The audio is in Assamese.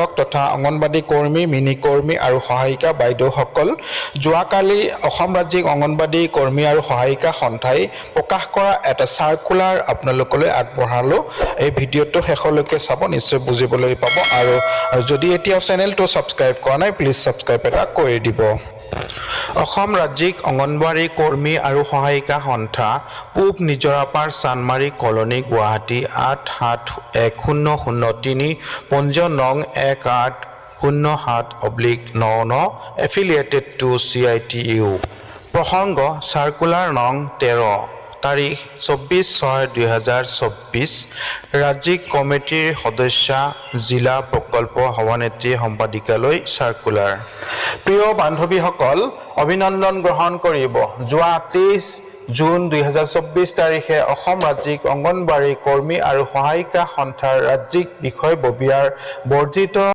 অভিভাৱক তথা অংগনবাড়ী কৰ্মী, মিনি কৰ্মী আৰু সহায়িকা বাইদেউসকল, যোৱাকালি অসম ৰাজ্যিক অংগনবাড়ী কৰ্মী আৰু সহায়িকা সন্থাই প্ৰকাশ কৰা এটা চাৰ্কুলাৰ আপোনালোকলৈ আগবঢ়ালো। এই ভিডিঅ'টো শেষলৈকে চাব, নিশ্চয় বুজিবলৈ পাব। আৰু যদি এতিয়াও চেনেলটো ছাবস্ক্ৰাইব কৰা নাই, প্লিজ ছাবস্ক্ৰাইব এটা কৰি দিব। অসম ৰাজ্যিক অংগনবাড়ী কৰ্মী আৰু সহায়িকা সন্থা, পূব নিজৰাপাৰ, চানমাৰী কলনী, গুৱাহাটী 871003, পঞ্জীয়ন নং 1807/99, এফিলিয়েটেড টু CITU। প্ৰসংগ চাৰ্কুলাৰ নং 13, তাৰিখ 24/6/2024, ৰাজ্যিক কমিটিৰ সদস্যা, জিলা প্ৰকল্প সভানেত্ৰী, সম্পাদিকালয়, চাৰ্কুলাৰ। প্ৰিয় বান্ধৱীসকল, অভিনন্দন গ্ৰহণ কৰিব। যোৱা 23 জুন 2024 তাৰিখে অসম ৰাজ্যিক অংগনবাড়ী কৰ্মী আৰু সহায়িকা সন্থাৰ ৰাজ্যিক বিষয়ববীয়াৰ বৰ্ধিত